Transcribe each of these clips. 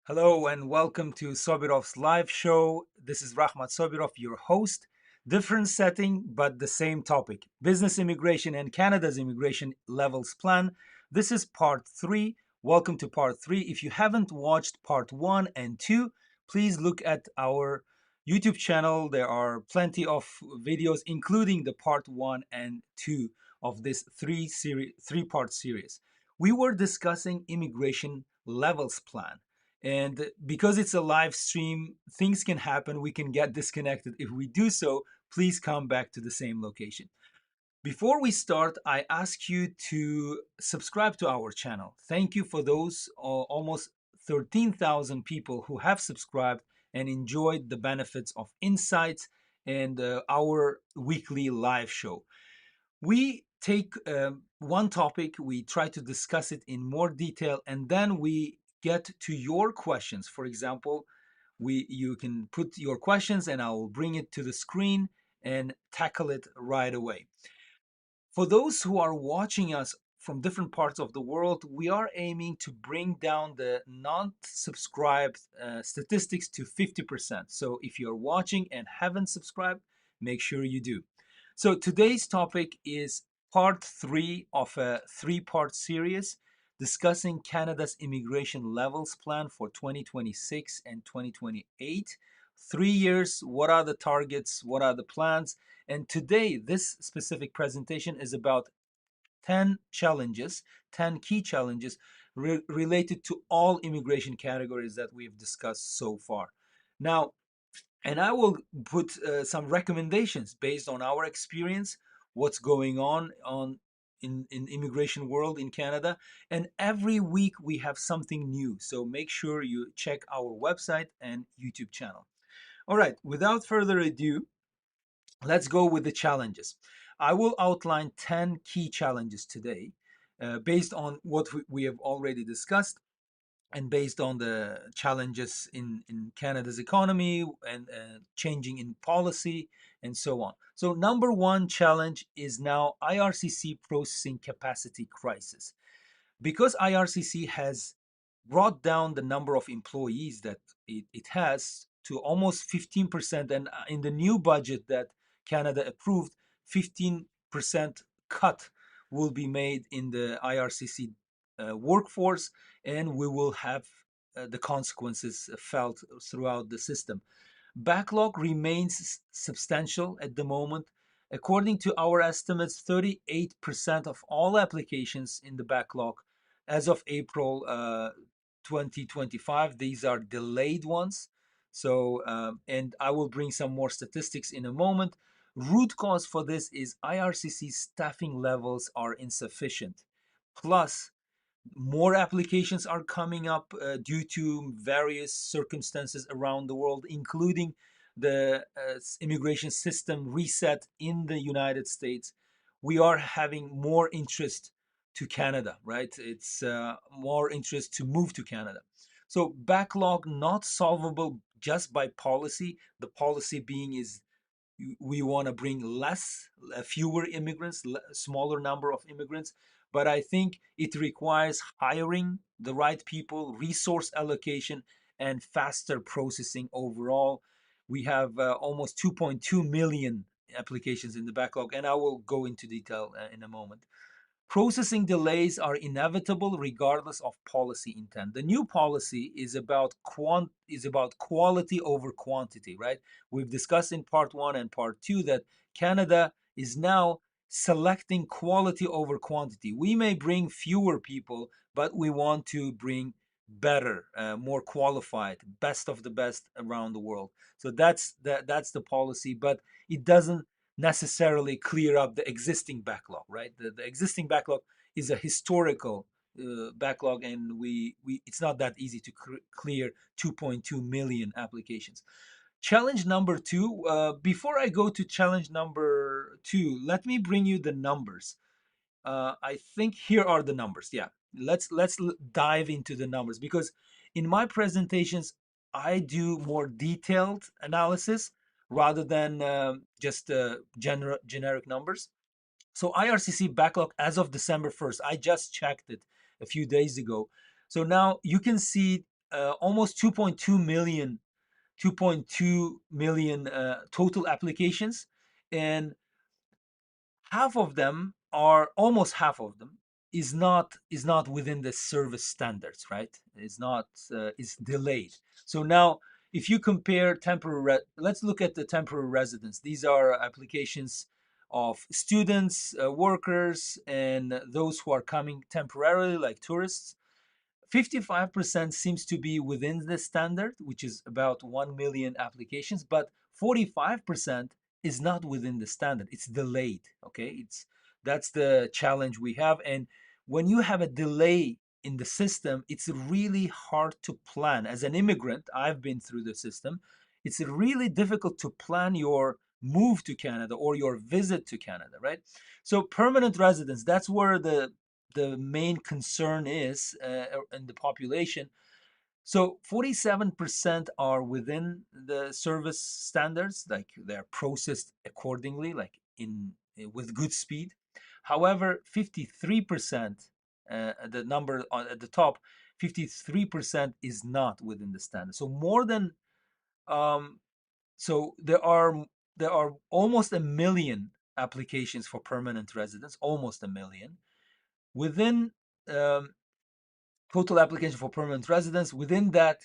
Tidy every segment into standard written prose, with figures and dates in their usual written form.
Hello and welcome to Sobirov's live show. This is Rakhmad Sobirov, your host. Different setting, but the same topic business immigration and Canada's immigration levels plan. This is part three. Welcome to part three. If you haven't watched part one and two, please look at our YouTube channel. There are plenty of videos, including the part one and two of this three-part series. We were discussing immigration levels plan. And because it's a live stream, things can happen. We can get disconnected. If we do so, please come back to the same location. Before we start, I ask you to subscribe to our channel. Thank you for those almost 13,000 people who have subscribed and enjoyed the benefits of insights and our weekly live show. We take one topic, we try to discuss it in more detail, and then we get to your questions. For example, you can put your questions and I will bring it to the screen and tackle it right away. For those who are watching us from different parts of the world, we are aiming to bring down the non-subscribed statistics to 50%. So if you're watching and haven't subscribed, make sure you do. So today's topic is part three of a three-part series discussing Canada's immigration levels plan for 2026 and 2028. 3 years, what are the targets, what are the plans? And today, this specific presentation is about 10 challenges, 10 key challenges related to all immigration categories that we've discussed so far. Now, and I will put some recommendations based on our experience, what's going on in immigration world in Canada. And every week we have something new. So make sure you check our website and YouTube channel. All right, without further ado, let's go with the challenges. I will outline 10 key challenges today based on what we have already discussed and based on the challenges in Canada's economy and changing in policy and so on. So, number one challenge is now IRCC processing capacity crisis. Because IRCC has brought down the number of employees that it has to almost 15%, and in the new budget that Canada approved, 15% cut will be made in the IRCC workforce, and we will have the consequences felt throughout the system. Backlog remains substantial at the moment. According to our estimates, 38% of all applications in the backlog as of April 2025, these are delayed ones. So, and I will bring some more statistics in a moment. Root cause for this is IRCC staffing levels are insufficient. Plus, more applications are coming up due to various circumstances around the world, including the immigration system reset in the United States. We are having more interest to Canada, right? It's more interest to move to Canada. So backlog not solvable just by policy. The policy being is we want to bring fewer immigrants, smaller number of immigrants. But I think it requires hiring the right people, resource allocation, and faster processing overall. We have almost 2.2 million applications in the backlog, and I will go into detail in a moment. Processing delays are inevitable regardless of policy intent. The new policy is about quality over quantity, right? We've discussed in part 1 and part 2 that Canada is now selecting quality over quantity. We may bring fewer people, but we want to bring better, more qualified, best of the best around the world. So that's the policy, but it doesn't necessarily clear up the existing backlog, right? The existing backlog is a historical backlog, and we it's not that easy to clear 2.2 million applications. Challenge number two. Before I go to challenge number two, let me bring you the numbers. I think here are the numbers. Yeah, let's dive into the numbers because in my presentations I do more detailed analysis rather than just generic numbers. So IRCC backlog as of December 1st, I just checked it a few days ago. So now you can see almost 2.2 million total applications, and half of them are almost half of them is not within the service standards, right? Is not is delayed. So now, if you compare let's look at the temporary residents. These are applications of students, workers, and those who are coming temporarily, like tourists. 55% seems to be within the standard, which is about 1 million applications, but 45% is not within the standard. It's delayed. Okay. That's the challenge we have. And when you have a delay in the system, it's really hard to plan. As an immigrant, I've been through the system. It's really difficult to plan your move to Canada or your visit to Canada, right? So permanent residence, that's where the main concern is in the population. So 47% are within the service standards, like they're processed accordingly, like in with good speed. However, 53%, the number at the top, 53% is not within the standard. So more than um, so there are almost a million applications for permanent residence, almost a million within um, total application for permanent residence. Within that,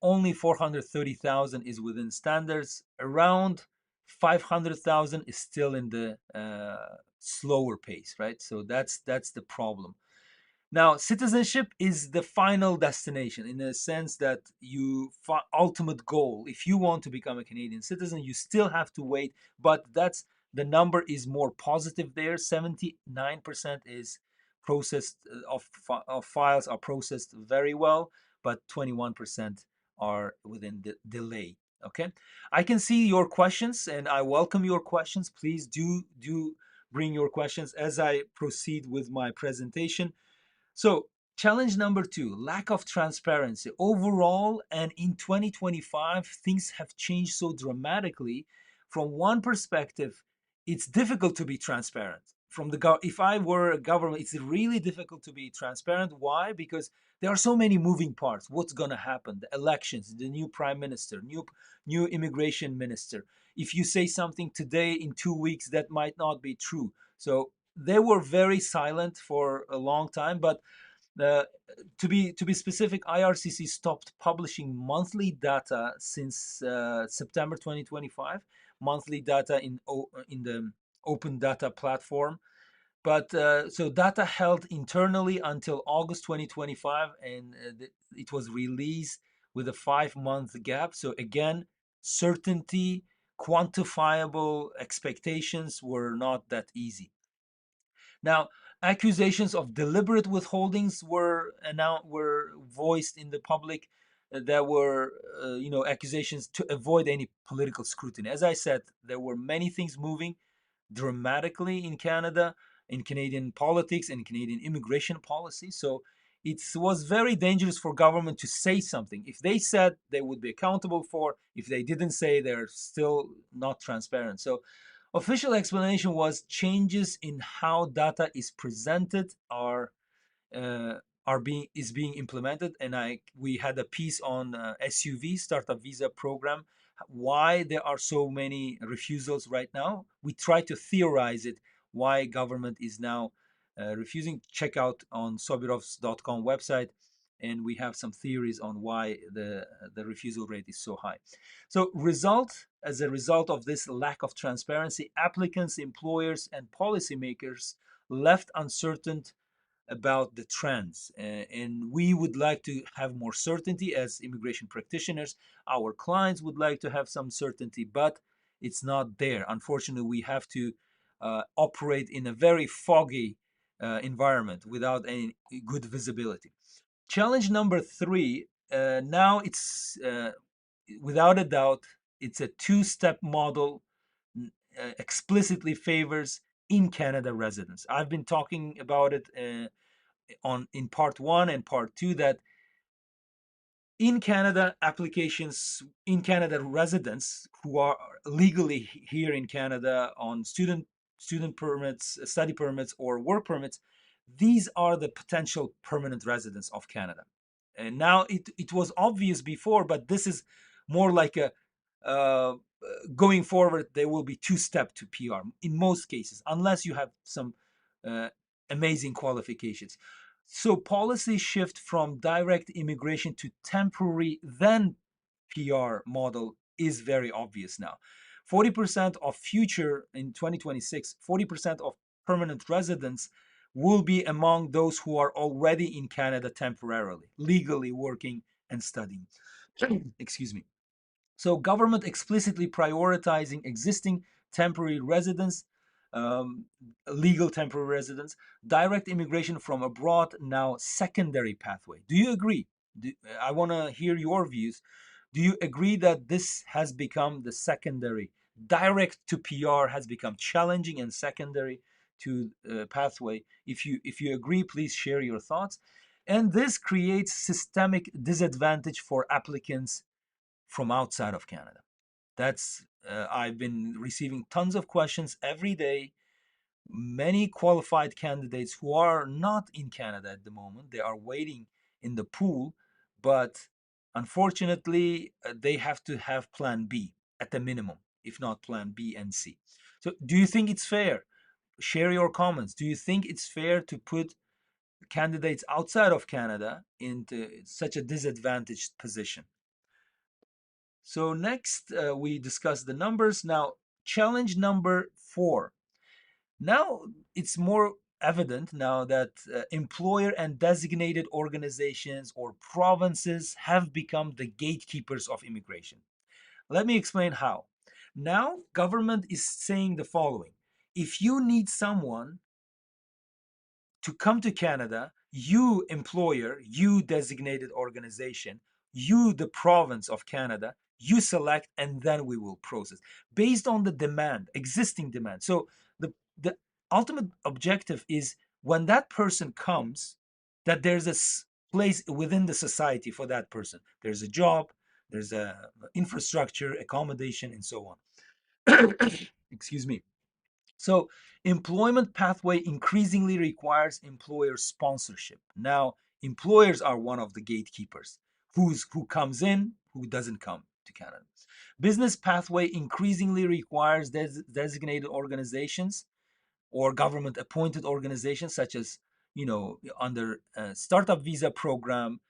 only 430,000 is within standards. Around 500,000 is still in the slower pace, right? So that's the problem. Now, citizenship is the final destination in the sense that ultimate goal. If you want to become a Canadian citizen, you still have to wait, but that's the number is more positive there. 79% is processed of files are processed very well, but 21% are within the delay. Okay, I can see your questions, and I welcome your questions. Please do bring your questions as I proceed with my presentation. So, challenge number two, lack of transparency. Overall, and in 2025, things have changed so dramatically. From one perspective, it's difficult to be transparent. If I were a government, it's really difficult to be transparent. Why? Because there are so many moving parts. What's going to happen? The elections, the new prime minister, new immigration minister. If you say something today, in 2 weeks, that might not be true. So they were very silent for a long time, but uh, to be specific, IRCC stopped publishing monthly data since September 2025. Monthly data in the open data platform, but so data held internally until August 2025, and it was released with a 5 month gap. So again, certainty, quantifiable expectations were not that easy. Now, accusations of deliberate withholdings were voiced in the public. There were, accusations to avoid any political scrutiny. As I said, there were many things moving dramatically in Canada, in Canadian politics, and Canadian immigration policy. So it was very dangerous for government to say something. If they said, they would be accountable for. If they didn't say, they're still not transparent. So official explanation was changes in how data is presented uh, being implemented, and we had a piece on SUV startup visa program, why there are so many refusals right now. We try to theorize it, why government is now refusing. Check out on sobirovs.com website, and we have some theories on why the refusal rate is so high. So as a result of this lack of transparency, applicants, employers, and policymakers left uncertain about the trends. And we would like to have more certainty as immigration practitioners. Our clients would like to have some certainty, but it's not there. Unfortunately, we have to operate in a very foggy environment without any good visibility. Challenge number three, now it's without a doubt, it's a two-step model, explicitly favors in Canada residents. I've been talking about it on in part one and part two, that in Canada, applications in Canada, residents who are legally here in Canada on student permits, study permits, or work permits, these are the potential permanent residents of Canada. And now it was obvious before, but this is more like a uh, going forward. There will be two-step to PR in most cases, unless you have some uh, amazing qualifications. So policy shift from direct immigration to temporary then PR model is very obvious now. 40% of future in 2026, 40% of permanent residents will be among those who are already in Canada temporarily, legally working and studying. Excuse me. So government explicitly prioritizing existing temporary residents, um, legal temporary residents, direct immigration from abroad now secondary pathway. Do you agree? I want to hear your views. Do you agree that this has become the secondary, direct to PR has become challenging and secondary to pathway? If you agree, please share your thoughts. And this creates systemic disadvantage for applicants from outside of Canada. That's I've been receiving tons of questions every day. Many qualified candidates who are not in Canada at the moment, they are waiting in the pool, but unfortunately, they have to have plan B at the minimum, if not plan B and C. So, do you think it's fair? Share your comments. Do you think it's fair to put candidates outside of Canada into such a disadvantaged position? So next, we discuss the numbers. Now, challenge number 4. Now, it's more evident now that employer and designated organizations or provinces have become the gatekeepers of immigration. Let me explain how. Now, government is saying the following. If you need someone to come to Canada, you employer, you designated organization, you the province of Canada, you select and then we will process based on the demand, existing demand. So the ultimate objective is when that person comes, that there's a place within the society for that person. There's a job, there's a infrastructure, accommodation, and so on. Excuse me. So, employment pathway increasingly requires employer sponsorship. Now, employers are one of the gatekeepers. Who comes in, who doesn't come to Canada. Business pathway increasingly requires designated organizations or government appointed organizations such as under startup visa program,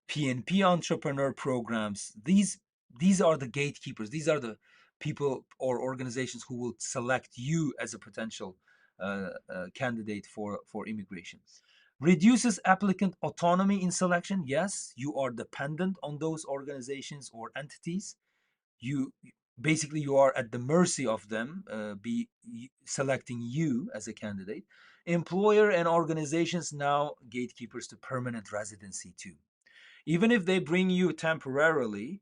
PNP entrepreneur programs. These are the gatekeepers. These are the people or organizations who will select you as a potential candidate for immigration. Reduces applicant autonomy in selection. Yes, you are dependent on those organizations or entities. You basically you are at the mercy of them be selecting you as a candidate. Employer and organizations now gatekeepers to permanent residency too. Even if they bring you temporarily,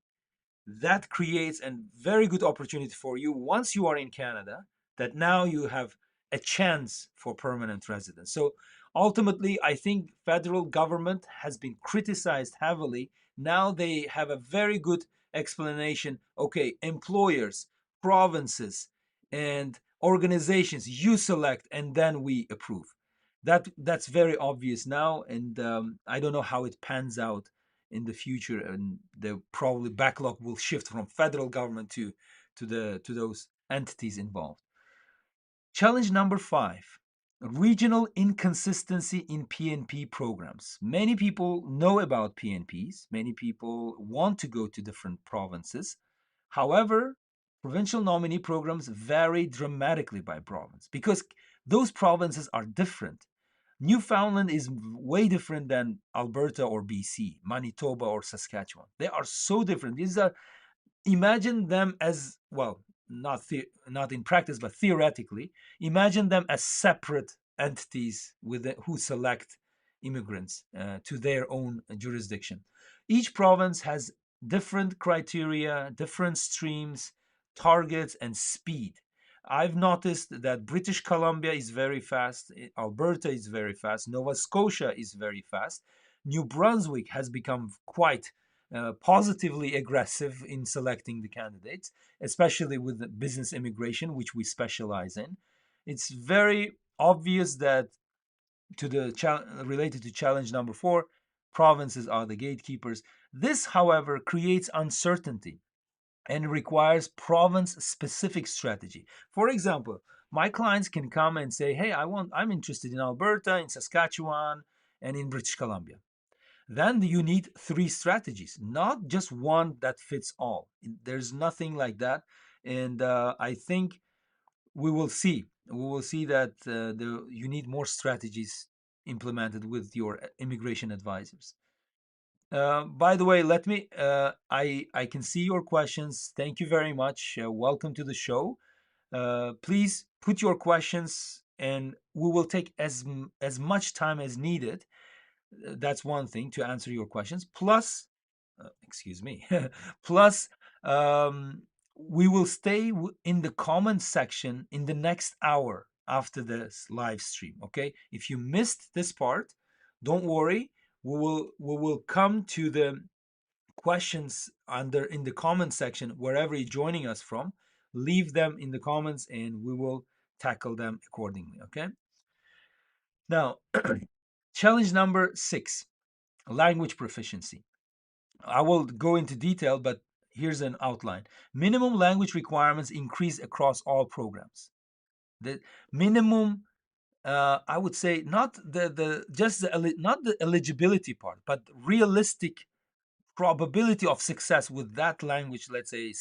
that creates a very good opportunity for you once you are in Canada, that now you have a chance for permanent residence. So ultimately, I think federal government has been criticized heavily. Now they have a very good explanation. Okay, employers, provinces, and organizations, you select and then we approve. That's very obvious now, and I don't know how it pans out in the future, and the probably backlog will shift from federal government to those entities involved. Challenge number 5: regional inconsistency in PNP programs. Many people know about PNPs, many people want to go to different provinces. However, provincial nominee programs vary dramatically by province because those provinces are different. Newfoundland is way different than Alberta or BC, Manitoba or Saskatchewan. They are so different. These are, imagine them as, well, not in practice, but theoretically, imagine them as separate entities who select immigrants to their own jurisdiction. Each province has different criteria, different streams, targets, and speed. I've noticed that British Columbia is very fast, Alberta is very fast, Nova Scotia is very fast. New Brunswick has become quite positively aggressive in selecting the candidates, especially with the business immigration, which we specialize in. It's very obvious that related to challenge number 4, Provinces are the gatekeepers. This, however, creates uncertainty and requires province-specific strategy. For example, my clients can come and say, "Hey, I'm interested in Alberta, in Saskatchewan, and in British Columbia." Then you need three strategies, not just one that fits all. There's nothing like that, and I think we will see. We will see that you need more strategies implemented with your immigration advisors. By the way, let me. I can see your questions. Thank you very much. Welcome to the show. Please put your questions, and we will take as much time as needed. That's one thing to answer your questions. Plus, excuse me. Plus, um, we will stay in the comment section in the next hour after this live stream. Okay. If you missed this part, don't worry. We will come to the questions under in the comment section wherever you're joining us from. Leave them in the comments, and we will tackle them accordingly. Okay. Now, challenge number 6: language proficiency. I will go into detail, but here's an outline. Minimum language requirements increase across all programs. The minimum, I would say, not not the eligibility part, but realistic probability of success with that language, let's say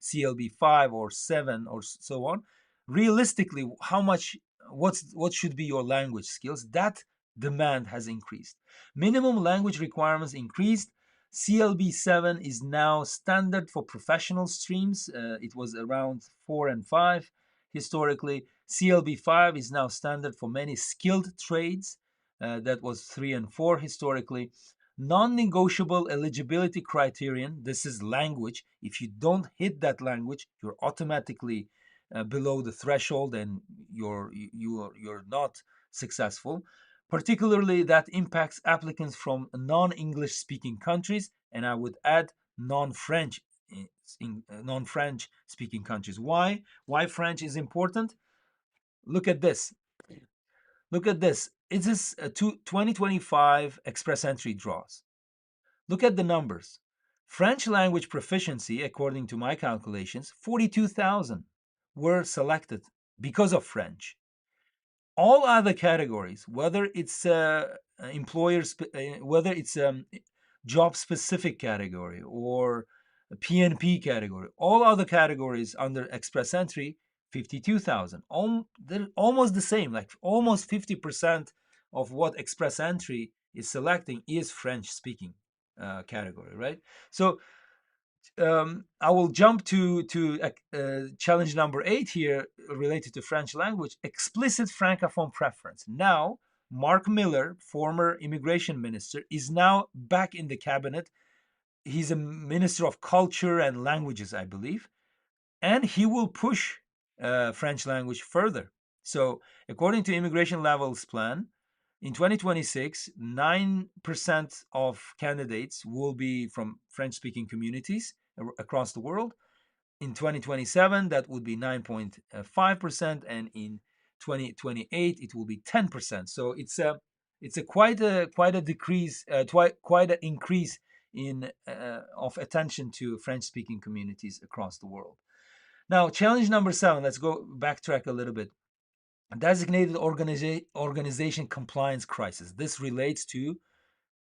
CLB 5 or 7 or so on. Realistically, what should be your language skills? That demand has increased. Minimum language requirements increased. CLB 7 is now standard for professional streams. It was around 4 and 5 historically. CLB 5 is now standard for many skilled trades. That was 3 and 4 historically. Non-negotiable eligibility criterion, this is language. If you don't hit that language, you're automatically below the threshold, and you're not successful. Particularly, that impacts applicants from non-English speaking countries, and I would add non-French non-French speaking countries. Why French is important? Look at this. Look at this. It is 2025 express entry draws. Look at the numbers. French language proficiency, according to my calculations, 42,000 were selected because of French. All other categories, whether it's whether it's job specific category or PNP category, all other categories under express entry, 52,000. They're almost the same, like almost 50% of what express entry is selecting is French speaking category, right? So I will jump to challenge number 8 here, related to French language: explicit Francophone preference. Now, Mark Miller, former immigration minister, is now back in the cabinet. He's a minister of culture and languages, I believe, and he will push French language further. So, according to Immigration Levels Plan, in 2026, 9% of candidates will be from French-speaking communities across the world. In 2027, that would be 9.5%, and in 2028, it will be 10%. So it's a quite a decrease, quite an increase in of attention to French-speaking communities across the world. Now, challenge number 7. Let's go backtrack a little bit. Designated organization compliance crisis. This relates to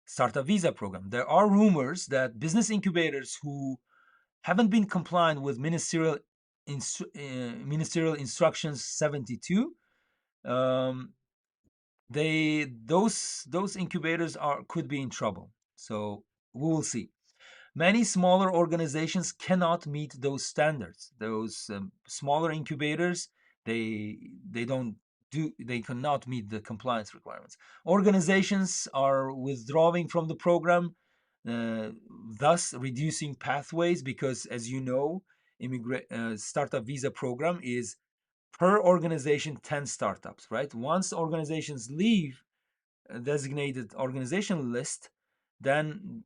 startup visa program. There are rumors that business incubators who haven't been compliant with ministerial instructions 72, those incubators could be in trouble. So we will see. Many smaller organizations cannot meet those standards. Those smaller incubators, they cannot meet the compliance requirements. Organizations are withdrawing from the program, thus reducing pathways, because, as you know, startup visa program is per organization 10 startups, right? Once organizations leave a designated organization list, then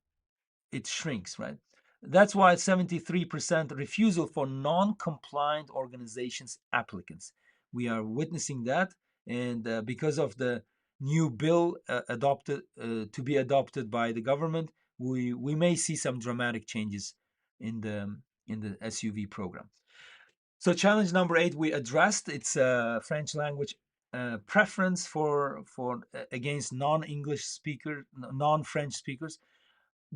it shrinks, right? That's why 73% refusal for non-compliant organizations applicants. We are witnessing that, and because of the new bill adopted to be adopted by the government, we may see some dramatic changes in the SUV program. So challenge number 8 we addressed. It's French language preference for against non-English speaker, non-French speakers.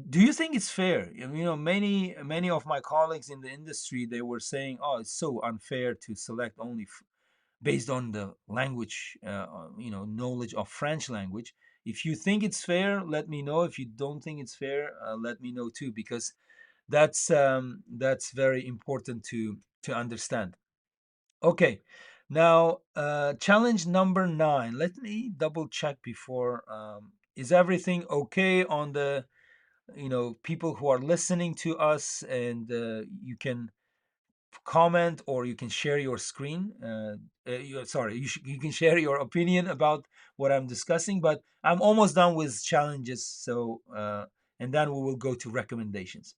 Do you think it's fair? Many of my colleagues in the industry, they were saying, "Oh, it's so unfair to select only based on the language, knowledge of French language." If you think it's fair, let me know. If you don't think it's fair, let me know too, because that's very important to understand. Okay, now challenge number 9. Let me double check before. Is everything okay on the people who are listening to us? And you can comment or you can share your screen. Sorry, you can share your opinion about what I'm discussing. But I'm almost done with challenges. So and then we will go to recommendations.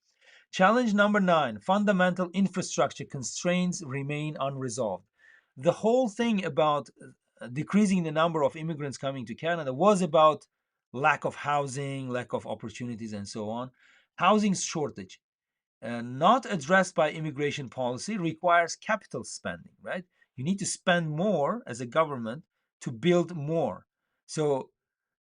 Challenge number 9, fundamental infrastructure constraints remain unresolved. The whole thing about decreasing the number of immigrants coming to Canada was about lack of housing, lack of opportunities, and so on. Housing shortage, not addressed by immigration policy, requires capital spending, right? You need to spend more as a government to build more. So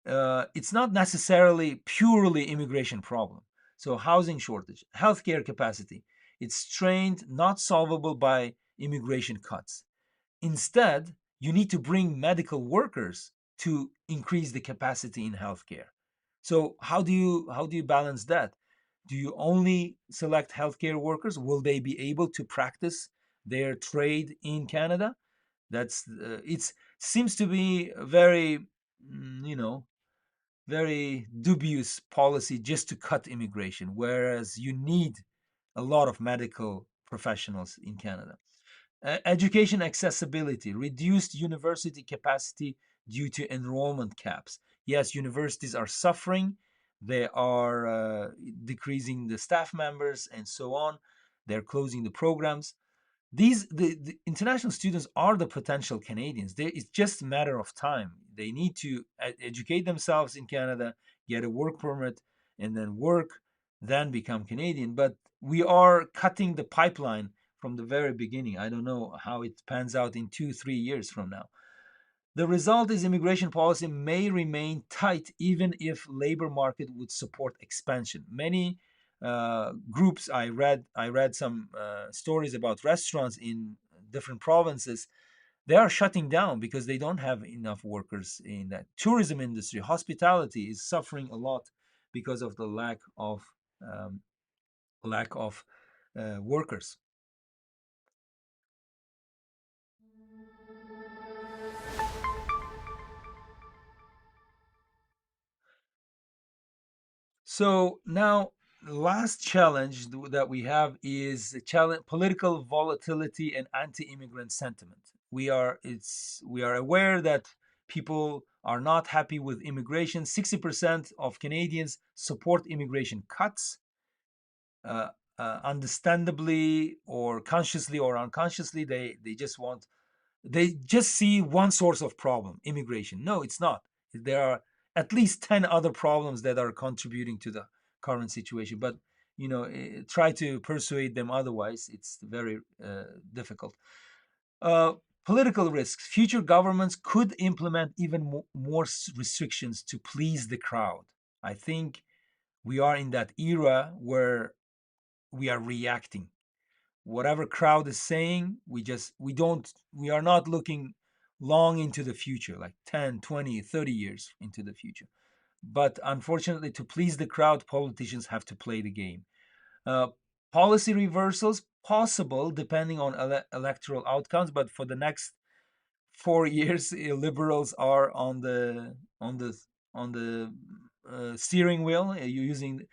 it's not necessarily purely immigration problem. So housing shortage, healthcare capacity, it's strained, not solvable by immigration cuts. Instead, you need to bring medical workers to increase the capacity in healthcare. So how do you balance that? Do you only select healthcare workers? Will they be able to practice their trade in Canada? That's it seems to be a very very dubious policy just to cut immigration, whereas you need a lot of medical professionals in Canada. Education accessibility, reduced university capacity due to enrollment caps. Yes, universities are suffering. They are decreasing the staff members and so on. They're closing the programs. The international students are the potential Canadians. It's just a matter of time. They need to educate themselves in Canada, get a work permit, and then work, then become Canadian. But we are cutting the pipeline from the very beginning. I don't know how it pans out in 2-3 years from now. The result is immigration policy may remain tight even if labor market would support expansion. Many groups I read some stories about restaurants in different provinces. They are shutting down because they don't have enough workers in that. Tourism industry, hospitality is suffering a lot because of the um, lack of workers. So now, the last challenge that we have is the challenge political volatility and anti-immigrant sentiment. We are aware that people are not happy with immigration. 60% of Canadians support immigration cuts. Uh, Understandably or consciously or unconsciously, they just see one source of problem, immigration. No, it's not. There are at least 10 other problems that are contributing to the current situation. But try to persuade them otherwise. It's very difficult. uh, Political risks. Future governments could implement even more restrictions to please the crowd. I think we are in that era where we are reacting. Whatever crowd is saying, we are not looking long into the future, like 10, 20, 30 years into the future. But unfortunately, to please the crowd, politicians have to play the game. uh, Policy reversals possible depending on electoral outcomes, but for the next 4 years, liberals are on the steering wheel. You're using,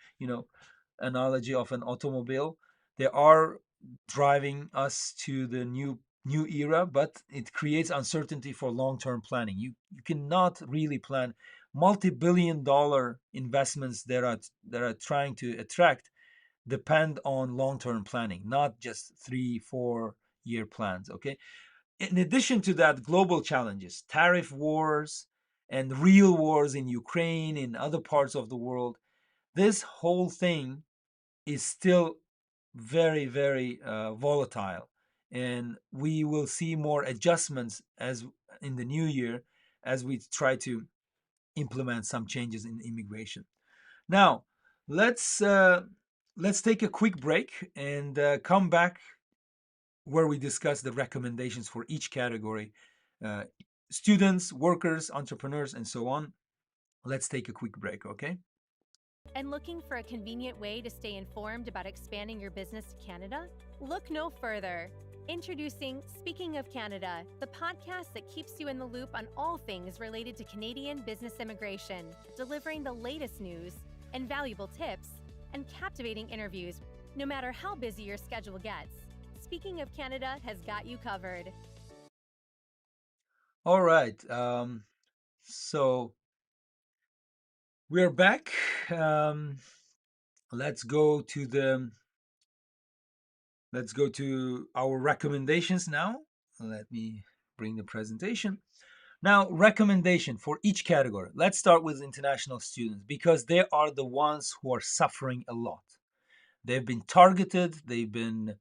analogy of an automobile. They are driving us to the new era, but it creates uncertainty for long-term planning. You cannot really plan multi-billion-dollar investments that are trying to attract depend on long-term planning, not just 3-4 year plans. Okay. In addition to that, global challenges, tariff wars, and real wars in Ukraine, in other parts of the world, this whole thing is still very, very volatile. And we will see more adjustments as in the new year as we try to implement some changes in immigration. Now, let's uh, let's take a quick break and come back where we discuss the recommendations for each category: uh, students, workers, entrepreneurs, and so on. Let's take a quick break, okay? And looking for a convenient way to stay informed about expanding your business to Canada? Look no further. Introducing Speaking of Canada, the podcast that keeps you in the loop on all things related to Canadian business immigration, delivering the latest news, invaluable tips, and captivating interviews, no matter how busy your schedule gets. Speaking of Canada has got you covered. All right. So we're back. Um, let's go to the let's go to our recommendations now. Let me bring the presentation. Now, recommendation for each category. Let's start with international students because they are the ones who are suffering a lot. They've been targeted, they've been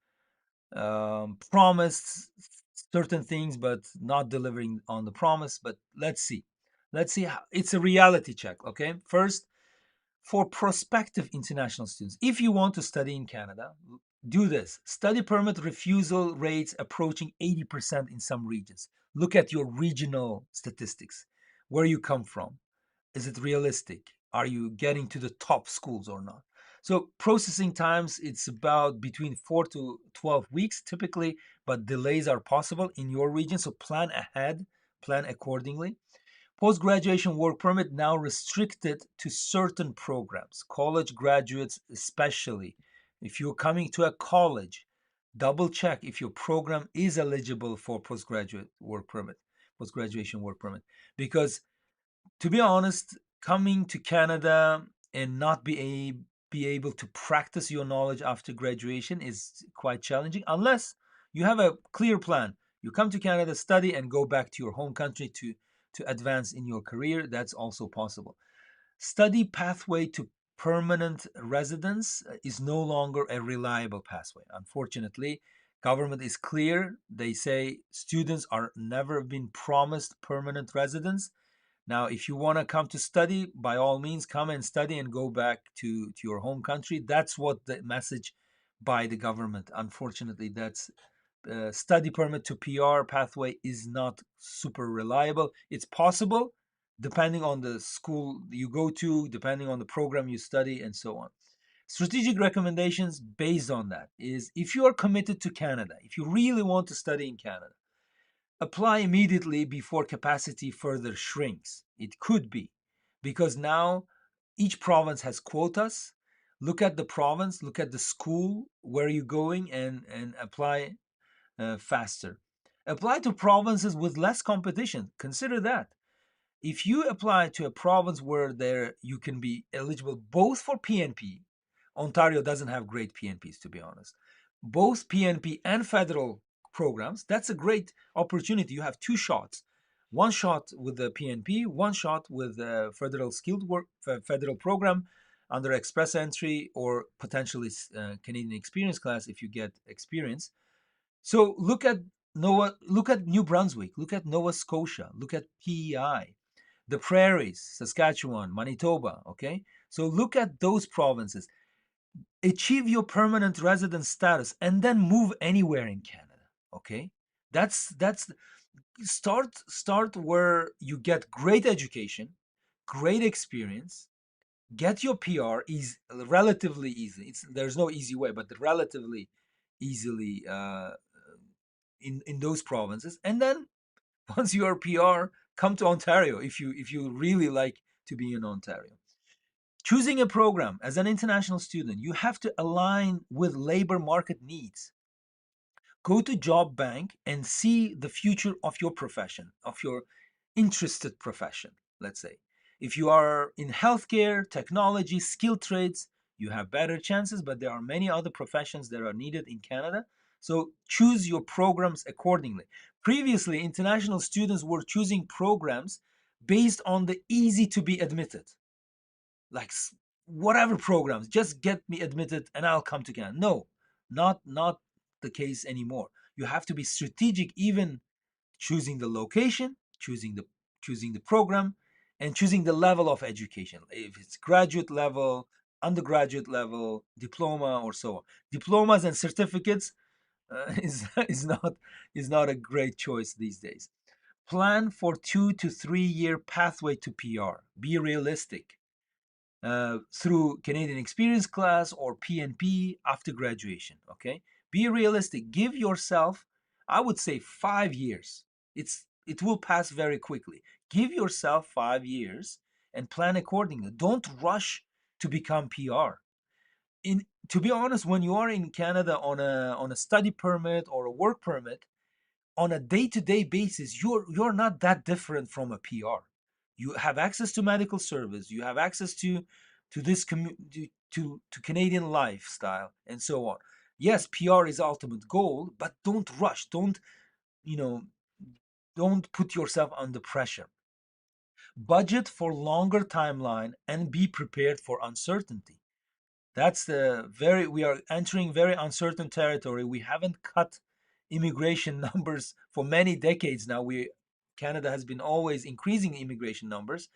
promised certain things, but not delivering on the promise. But let's see. Let's see. It's a reality check, okay? First, for prospective international students, if you want to study in Canada, do this. Study permit refusal rates approaching 80% in some regions. Look at your regional statistics, where you come from. Is it realistic? Are you getting to the top schools or not? So processing times, it's about between 4 to 12 weeks typically, but delays are possible in your region. So plan ahead, plan accordingly. Post-graduation work permit now restricted to certain programs, college graduates especially. If you're coming to a college, double check if your program is eligible for postgraduate work permit, post-graduation work permit. Because to be honest, coming to Canada and not be able to practice your knowledge after graduation is quite challenging unless you have a clear plan. You come to Canada, study, and go back to your home country to advance in your career. That's also possible. Study pathway to permanent residence is no longer a reliable pathway. Unfortunately, government is clear. They say students are never been promised permanent residence. Now, if you want to come to study, by all means, come and study and go back to your home country. That's what the message by the government. Unfortunately, that's study permit to PR pathway is not super reliable. It's possible depending on the school you go to, depending on the program you study, and so on. Strategic recommendations based on that is if you are committed to Canada, if you really want to study in Canada, apply immediately before capacity further shrinks. It could be because now each province has quotas. Look at the province, look at the school where you're going, and apply faster. Apply to provinces with less competition. Consider that. If you apply to a province where there you can be eligible both for PNP, Ontario doesn't have great PNPs to be honest. Both PNP and federal programs, that's a great opportunity. You have two shots. One shot with the PNP, one shot with the federal skilled work federal program under express entry or potentially Canadian experience class if you get experience. So look at New Brunswick, look at Nova Scotia, look at PEI, the prairies, Saskatchewan, Manitoba, okay? So look at those provinces. Achieve your permanent resident status and then move anywhere in Canada, okay? That's start where you get great education, great experience, get your PR is relatively easy. There's no easy way, but relatively easily in those provinces, and then once you are PR, come to Ontario if you really like to be in Ontario. Choosing a program as an international student, you have to align with labor market needs. Go to job bank and see the future of your profession, of your interested profession, let's say. If you are in healthcare, technology, skilled trades, you have better chances, but there are many other professions that are needed in Canada. So choose your programs accordingly. Previously, international students were choosing programs based on the easy to be admitted, like whatever programs, just get me admitted and I'll come to Canada. No, not the case anymore. You have to be strategic, even choosing the location, choosing the program, and choosing the level of education. If it's graduate level, undergraduate level, diploma, or so on. Diplomas and certificates is is not a great choice these days. Plan for 2 to 3 year pathway to PR. Be realistic through Canadian Experience class or PNP after graduation. Okay, be realistic. Give yourself, I would say, 5 years. It will pass very quickly. Give yourself 5 years and plan accordingly. Don't rush to become PR. In To be honest, when you are in Canada on a study permit or a work permit, on a day-to-day basis, you're not that different from a PR. You have access to medical service, you have access to this to Canadian lifestyle and so on. Yes, PR is ultimate goal, but don't rush. You know, don't put yourself under pressure. Budget for longer timeline and be prepared for uncertainty. That's the very We are entering very uncertain territory. We haven't cut immigration numbers for many decades now. We Canada has been always increasing immigration numbers,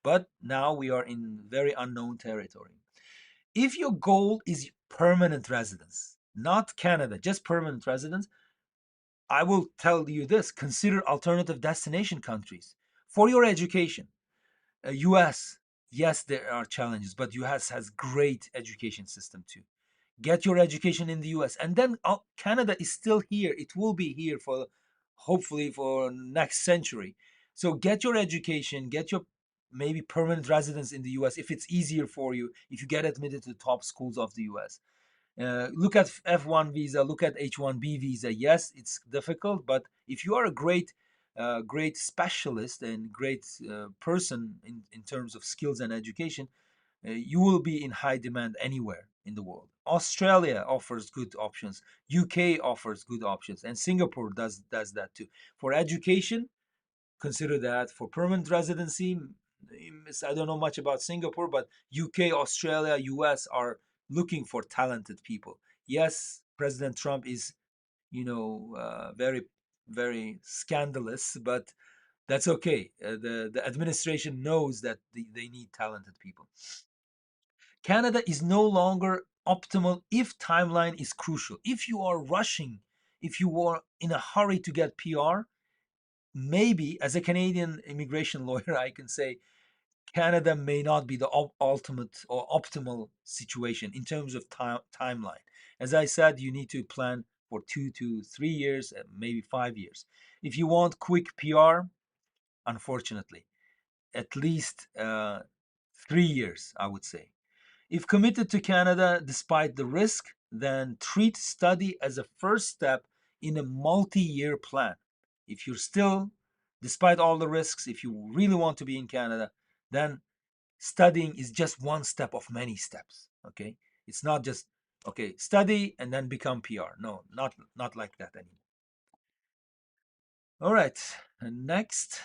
but now we are in very unknown territory. If your goal is permanent residence, not Canada, just permanent residence, I will tell you this: consider alternative destination countries for your education. US, yes, there are challenges, but US has great education system too. Get your education in the US, and then Canada is still here. It will be here for hopefully for next century. So get your education, get your maybe permanent residence in the US if it's easier for you, if you get admitted to the top schools of the US. Look at F1 visa, look at H1B visa. Yes, it's difficult, but if you are a great specialist and great person in terms of skills and education, you will be in high demand anywhere in the world. Australia offers good options. UK offers good options, and Singapore does that too. For education, consider that. For permanent residency, I don't know much about Singapore, but UK, Australia, US are looking for talented people. Yes, President Trump is, very, very scandalous, but that's okay. The administration knows that they need talented people. Canada is no longer optimal if timeline is crucial. If you are rushing, if you are in a hurry to get PR, maybe as a Canadian immigration lawyer, I can say Canada may not be the ultimate or optimal situation in terms of timeline. As I said, you need to plan for 2 to 3 years, maybe 5 years. If you want quick PR, unfortunately, at least 3 years, I would say. If committed to Canada despite the risk, then treat study as a first step in a multi year plan. If you're still, despite all the risks, if you really want to be in Canada, then studying is just one step of many steps. Okay? It's not just, okay, study and then become PR. No, not like that anymore. All right. And next.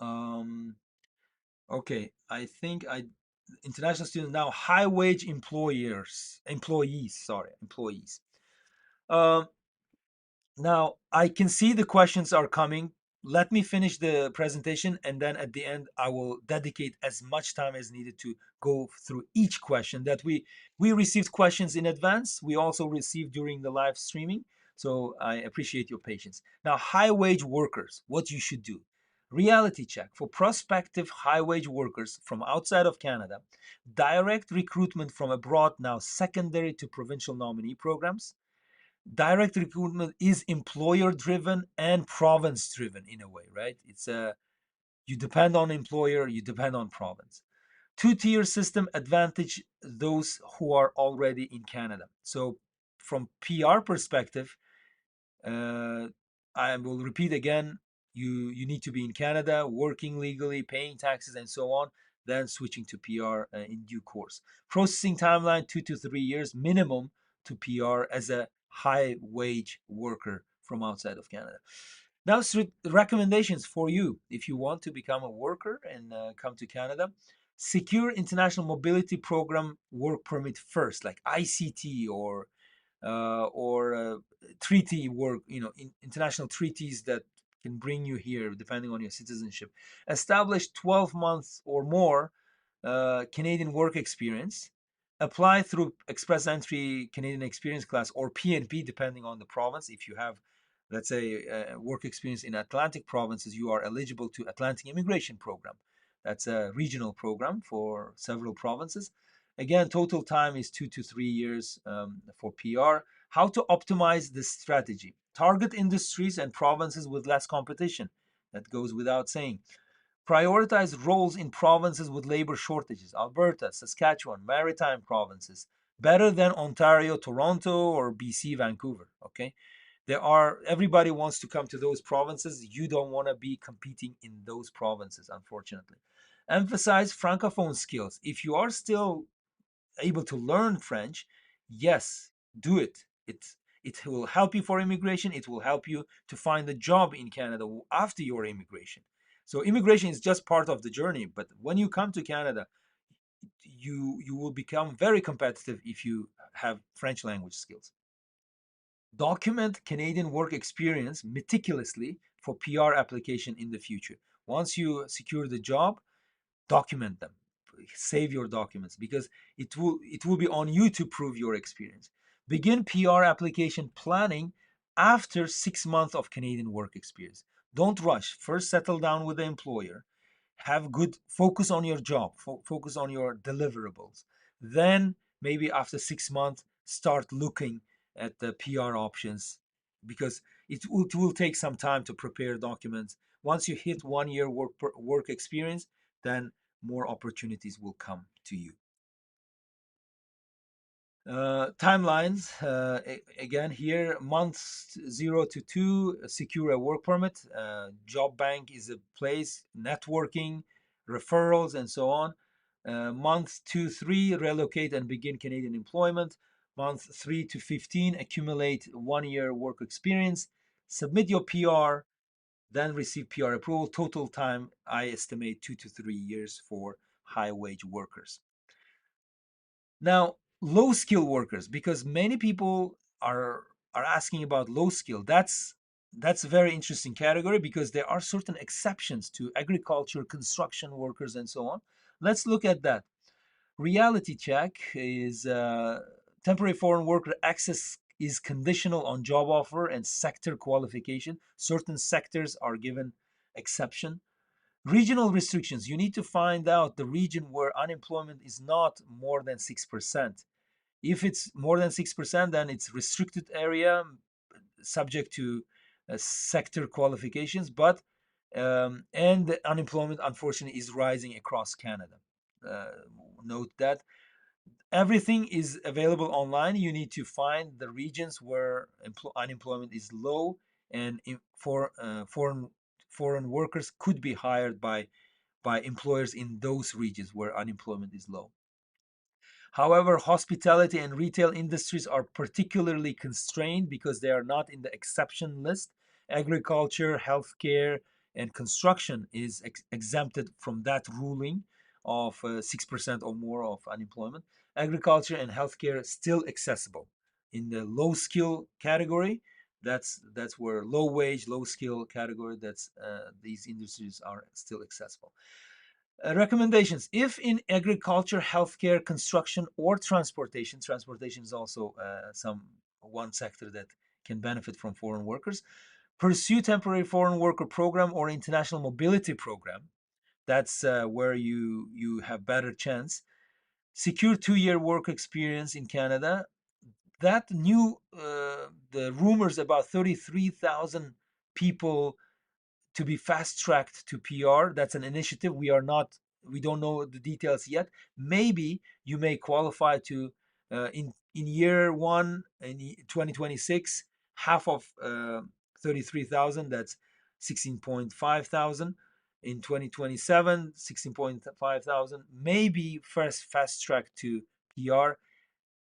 Um, okay, I think I international students now high wage employees. Um, Now I can see the questions are coming. Let me finish the presentation, and then at the end I will dedicate as much time as needed to go through each question that we received questions in advance. We also received during the live streaming, so I appreciate your patience. Now, high wage workers, what you should do. Reality check for prospective high wage workers from outside of Canada. Direct recruitment from abroad, now secondary to provincial nominee programs. Direct recruitment is employer driven and province driven in a way, right? It's a You depend on employer, you depend on province. Two-tier system advantage those who are already in Canada. So from PR perspective, uh, I will repeat again, you need to be in Canada, working legally, paying taxes, and so on, then switching to PR in due course. Processing timeline 2 to 3 years minimum to PR as a high wage worker from outside of Canada. Now, recommendations for you if you want to become a worker and come to Canada. Secure international mobility program work permit first, like ICT or treaty work, international treaties that can bring you here depending on your citizenship. Establish 12 months or more Canadian work experience. Apply through Express Entry Canadian Experience Class or PNP, depending on the province. If you have, let's say, work experience in Atlantic provinces, you are eligible to Atlantic Immigration Program. That's a regional program for several provinces. Again, total time is 2 to 3 years for PR. How to optimize this strategy? Target industries and provinces with less competition. That goes without saying. Prioritize roles in provinces with labor shortages: Alberta, Saskatchewan, maritime provinces, better than Ontario, Toronto, or BC, Vancouver. Okay, everybody wants to come to those provinces. You don't want to be competing in those provinces, unfortunately. Emphasize francophone skills. If you are still able to learn French, yes, do it. It will help you for immigration. It will help you to find a job in Canada after your immigration. So immigration is just part of the journey, but when you come to Canada, you will become very competitive if you have French language skills. Document Canadian work experience meticulously for PR application in the future. Once you secure the job, document them. Save your documents because it will be on you to prove your experience. Begin PR application planning after 6 months of Canadian work experience. Don't rush. First, settle down with the employer. Have good focus on your job. Focus on your deliverables. Then maybe after 6 months, start looking at the PR options because it will take some time to prepare documents. Once you hit 1 year work experience, then more opportunities will come to you. Timelines, again here, months 0 to 2, secure a work permit. Job bank is a place, networking, referrals, and so on. Month 2 3, relocate and begin Canadian employment. Month 3 to 15, accumulate 1 year work experience. Submit your PR, then receive PR approval. Total time, I estimate 2 to 3 years for high wage workers. Now, low skill workers, because many people are asking about low skill. That's a very interesting category because there are certain exceptions to agriculture, construction workers, and so on. Let's look at that. Reality check is temporary foreign worker access is conditional on job offer and sector qualification. Certain sectors are given exception. Regional restrictions. You need to find out the region where unemployment is not more than 6%. If it's more than 6%, then it's restricted area, subject to sector qualifications. But and the unemployment, unfortunately, is rising across Canada. Uh, Note that everything is available online. You need to find the regions where unemployment is low, and for foreign workers could be hired by employers in those regions where unemployment is low. However, hospitality and retail industries are particularly constrained because they are not in the exception list. Agriculture, healthcare, and construction is exempted from that ruling of 6% or more of unemployment. Agriculture and healthcare still accessible. In the low skill category, that's where low wage, low skill category. That's these industries are still accessible. Recommendations: if in agriculture, healthcare, construction, or transportation is also some one sector that can benefit from foreign workers. Pursue temporary foreign worker program or international mobility program. That's where you have better chance. Secure 2 year work experience in Canada. That new the rumors about 33,000 people to be fast tracked to PR. That's an initiative. We don't know the details yet. Maybe you may qualify to in year one in 2026, half of 33,000. That's 16.5 thousand. In 2027, 16.5 thousand. Maybe first fast track to PR.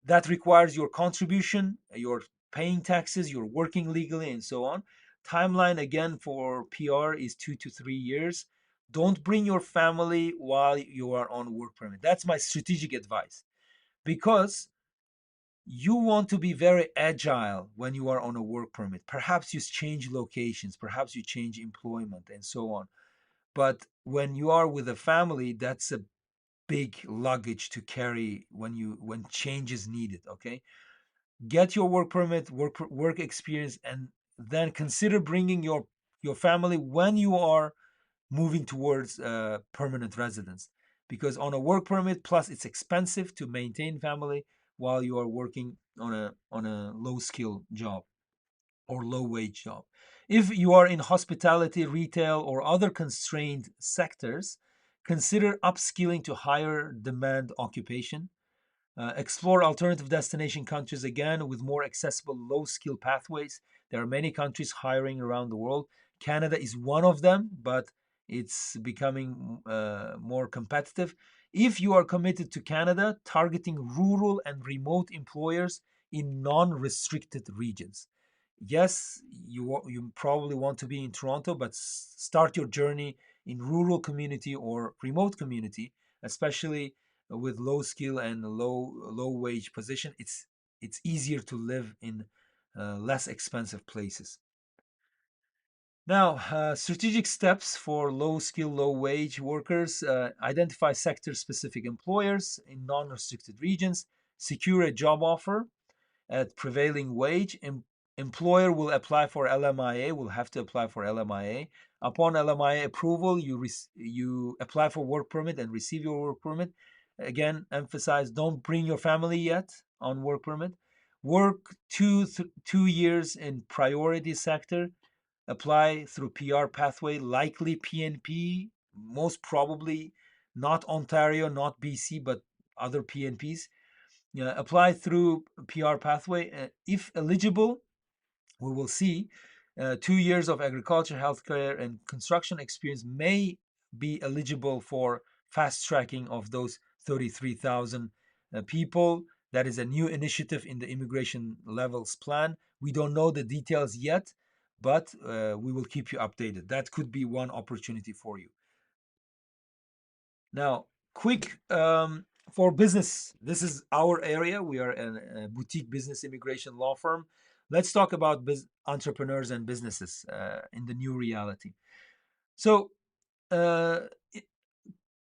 That requires your contribution, your paying taxes, you're working legally, and so on. Timeline again for PR is 2 to 3 years. Don't bring your family while you are on work permit. That's my strategic advice, because you want to be very agile when you are on a work permit. Perhaps you change locations, perhaps you change employment, and so on. But when you are with a family, that's a big luggage to carry when change is needed. Okay, get your work permit, work experience, and then consider bringing your family when you are moving towards permanent residence, because on a work permit, plus it's expensive to maintain family while you are working on a low skill job or low wage job. If you are in hospitality, retail, or other constrained sectors, consider upskilling to higher demand occupation. Explore alternative destination countries again with more accessible low skill pathways. There are many countries hiring around the world. Canada is one of them, but it's becoming more competitive. If you are committed to Canada, targeting rural and remote employers in non restricted regions. Yes, you probably want to be in Toronto, but start your journey in rural community or remote community, especially with low skill and low wage position. It's easier to live in less expensive places. Now, strategic steps for low skill, low wage workers: identify sector specific employers in non restricted regions, secure a job offer at prevailing wage. Employer will apply for LMIA, will have to apply for LMIA. Upon LMIA approval, you apply for work permit and receive your work permit. Again, emphasize, don't bring your family yet on work permit. Work 2 years in priority sector. Apply through PR pathway, likely PNP, most probably not Ontario, not BC, but other PNPs. Apply through PR pathway. If eligible, we will see 2 years of agriculture, healthcare, and construction experience may be eligible for fast tracking of those 33,000 people. That is a new initiative in the immigration levels plan. We don't know the details yet, but we will keep you updated. That could be one opportunity for you. Now, quick for business. This is our area. We are a boutique business immigration law firm. Let's talk about entrepreneurs and businesses in the new reality. So, uh,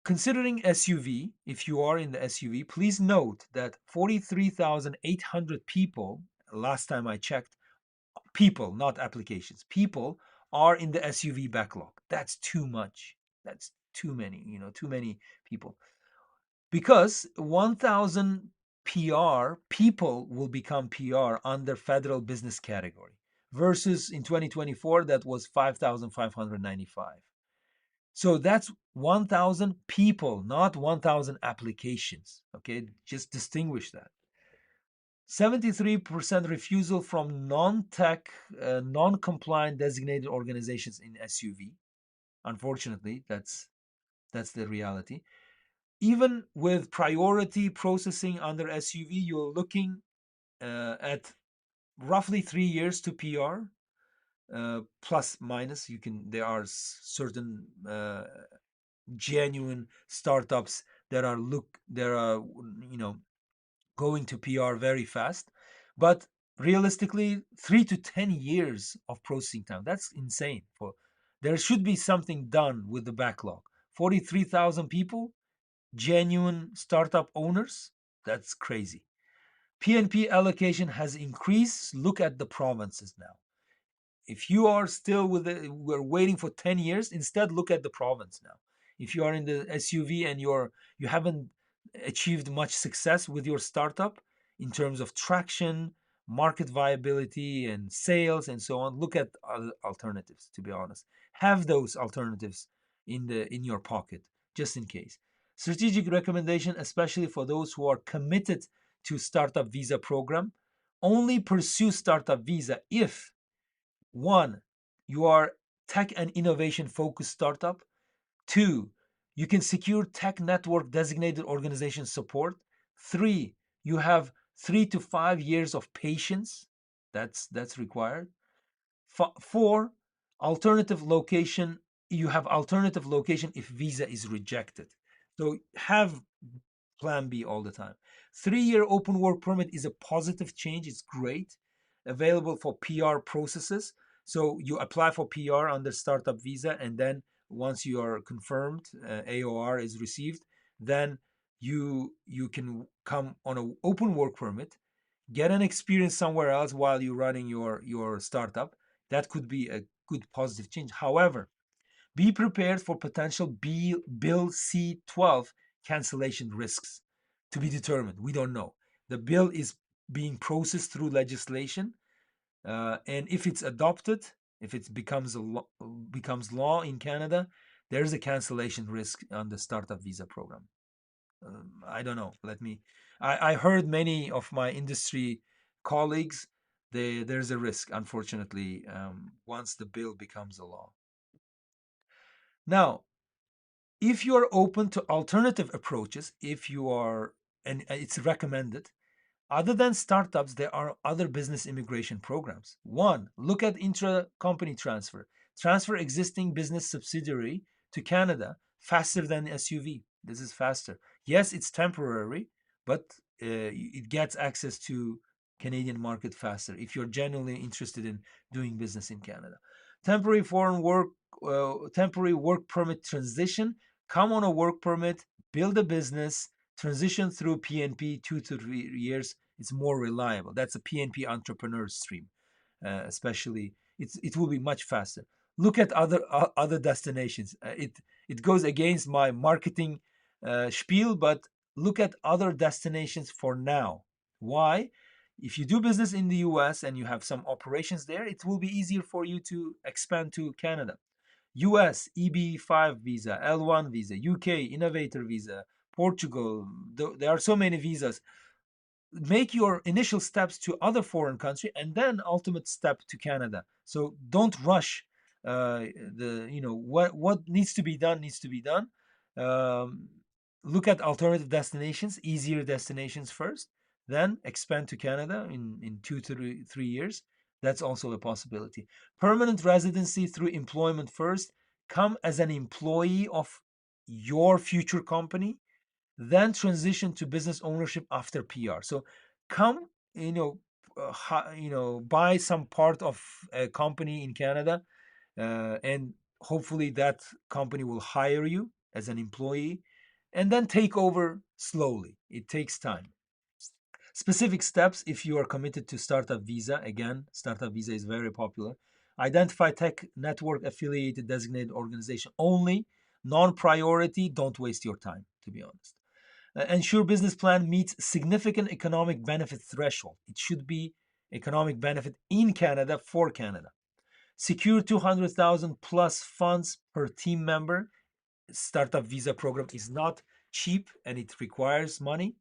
considering SUV, if you are in the SUV, please note that 43,800 people, last time I checked, people, not applications, people are in the SUV backlog. That's too much. That's too many, too many people. Because 1,000 PR people will become PR under federal business category versus in 2024 that was 5,595. So that's 1,000 people, not 1,000 applications. Okay, just distinguish that. 73% refusal from non-tech, non-compliant designated organizations in SUV. Unfortunately, that's the reality. Even with priority processing under SUV, you're looking at roughly 3 years to PR, plus minus. There are certain genuine startups that are going to PR very fast, but realistically, 3 to 10 years of processing time. That's insane. There should be something done with the backlog. 43,000 people, genuine startup owners. That's crazy. PNP allocation has increased. Look at the provinces now. If you are still we're waiting for 10 years, instead look at the province now. If you are in the SUV and you haven't achieved much success with your startup in terms of traction, market viability, and sales and so on, look at alternatives. To be honest, have those alternatives in your pocket just in case. Strategic recommendation, especially for those who are committed to startup visa program: only pursue startup visa if: one, you are tech and innovation focused startup. Two, you can secure tech network designated organization support. Three, you have 3 to 5 years of patience. That's required. Four, alternative location. You have alternative location if visa is rejected. So have plan B all the time. 3-year open work permit is a positive change. It's great. Available for PR processes. So you apply for PR under startup visa, and then once you are confirmed, AOR is received, then you can come on an open work permit, get an experience somewhere else while you're running your startup. That could be a good positive change. However, be prepared for potential Bill C-12 cancellation risks to be determined. We don't know. The bill is being processed through legislation, and if it's adopted, if it becomes law in Canada, there's a cancellation risk on the startup visa program. I don't know. I heard many of my industry colleagues. There's a risk, unfortunately, once the bill becomes a law. Now, if you are open to alternative approaches, if you are, and it's recommended, other than startups, there are other business immigration programs. One, look at intra-company transfer. Transfer existing business subsidiary to Canada faster than SUV. This is faster. Yes, it's temporary, but it gets access to Canadian market faster if you're genuinely interested in doing business in Canada. Temporary foreign work, temporary work permit transition. Come on a work permit, build a business, transition through PNP 2 to 3 years. It's more reliable. That's a PNP entrepreneur stream, especially. It will be much faster. Look at other destinations. It goes against my marketing spiel, but look at other destinations for now. Why? If you do business in the US and you have some operations there, it will be easier for you to expand to Canada. US EB5 visa, L1 visa, UK innovator visa, Portugal. There are so many visas. Make your initial steps to other foreign country and then ultimate step to Canada. So don't rush. What needs to be done needs to be done. Um, Look at alternative destinations, easier destinations first, then expand to Canada in 2 to 3 years. That's also a possibility. Permanent residency through employment first. Come as an employee of your future company, then transition to business ownership after PR. So come, buy some part of a company in Canada, and hopefully that company will hire you as an employee, and then take over slowly. It takes time. Specific steps if you are committed to startup visa. Again, startup visa is very popular. Identify tech network affiliated designated organization only. Non-priority. Don't waste your time, to be honest. Ensure business plan meets significant economic benefit threshold. It should be economic benefit in Canada for Canada. Secure 200,000 plus funds per team member. Startup visa program is not cheap and it requires money.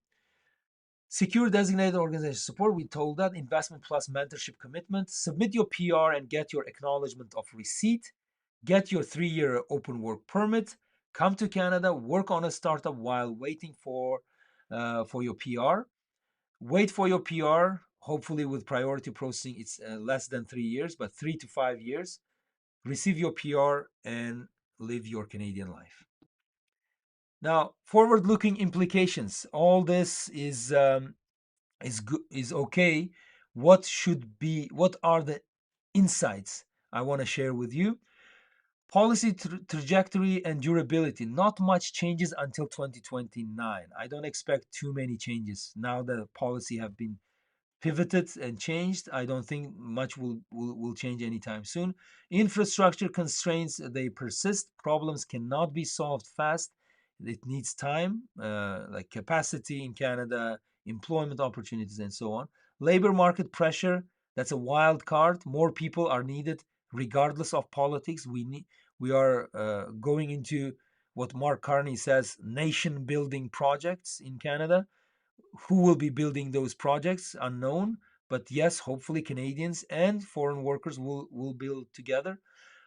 Secure designated organization support. We told that. Investment plus mentorship commitment. Submit your PR and get your acknowledgement of receipt. Get your 3-year open work permit. Come to Canada. Work on a startup while waiting for your PR. Wait for your PR. Hopefully, with priority processing, it's less than 3 years, but 3 to 5 years. Receive your PR and live your Canadian life. Now, forward-looking implications. All this is good, is okay. What are the insights I want to share with you? Policy trajectory and durability. Not much changes until 2029. I don't expect too many changes now that the policy have been pivoted and changed. I don't think much will change anytime soon. Infrastructure constraints, they persist. Problems cannot be solved fast. It needs time, like capacity in Canada, employment opportunities, and so on. Labor market pressure, that's a wild card. More people are needed regardless of politics. We are going into what Mark Carney says, nation building projects in Canada. Who will be building those projects? Unknown. But yes, hopefully Canadians and foreign workers will build together.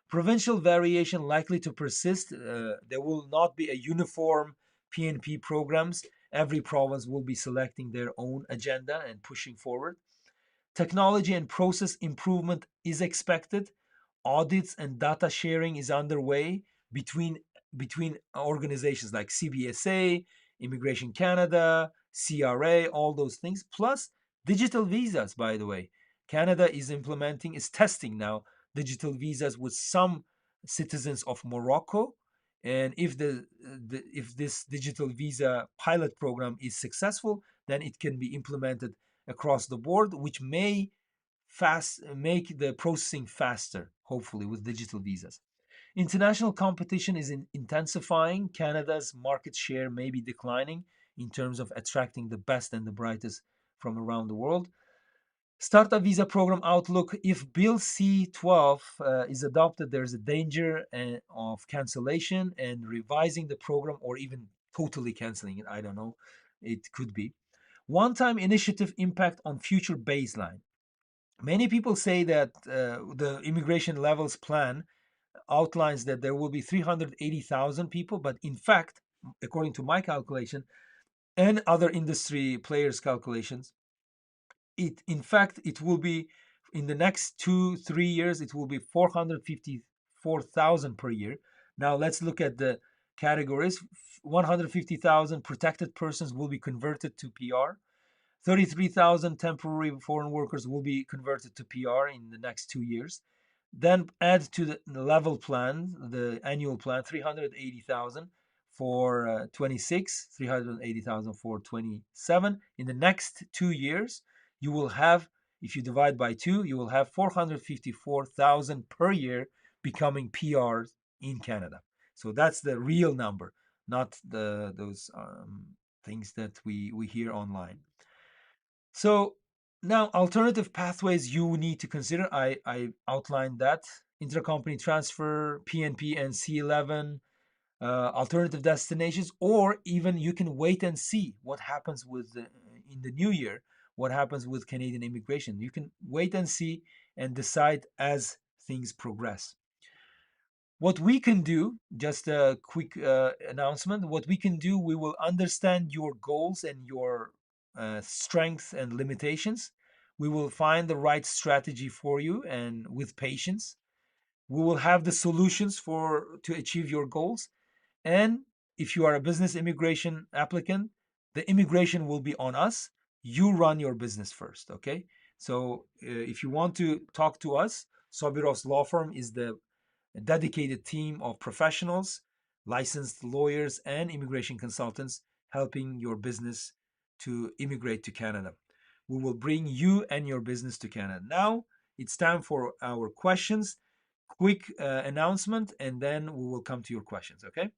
Provincial variation likely to persist. There will not be a uniform PNP programs. Every province will be selecting their own agenda and pushing forward. Technology and process improvement is expected. audits and data sharing is underway between organizations like CBSA, Immigration Canada, CRA, all those things, plus digital visas, by the way. Canada is testing now digital visas with some citizens of Morocco. And if this digital visa pilot program is successful, then it can be implemented across the board, which may fast make the processing faster, hopefully, with digital visas. International competition is intensifying. Canada's market share may be declining in terms of attracting the best and the brightest from around the world. Startup visa program outlook: if Bill C-12 is adopted, there's a danger of cancellation and revising the program, or even totally canceling it. I don't know. It could be. One time initiative impact on future baseline. Many people say that the immigration levels plan outlines that there will be 380,000 people, but in fact, according to my calculation and other industry players' calculations, it will be in the next 2-3 years, it will be 454,000 per year. Now let's look at the categories. 150,000 protected persons will be converted to PR. 33,000 temporary foreign workers will be converted to PR in the next 2 years. Then add to the level plan, the annual plan, 380,000 for 26, 380,000 for 27. In the next 2 years, you will have, if you divide by two, you will have 454,000 per year becoming PRs in Canada. So that's the real number, not those things that we hear online. So now alternative pathways you need to consider. I outlined that: intercompany transfer, PNP and C11, alternative destinations, or even you can wait and see what happens with in the new year, what happens with Canadian immigration. You can wait and see and decide as things progress. What we can do, just a quick announcement, what we can do, we will understand your goals and your strengths and limitations. We will find the right strategy for you, and with patience we will have the solutions for to achieve your goals. And if you are a business immigration applicant, the immigration will be on us. You run your business first, okay? So if you want to talk to us, Sobirovs law firm is a dedicated team of professionals, licensed lawyers, and immigration consultants helping your business to immigrate to Canada. We will bring you and your business to Canada. Now it's time for our questions. Quick announcement, and then we will come to your questions, okay?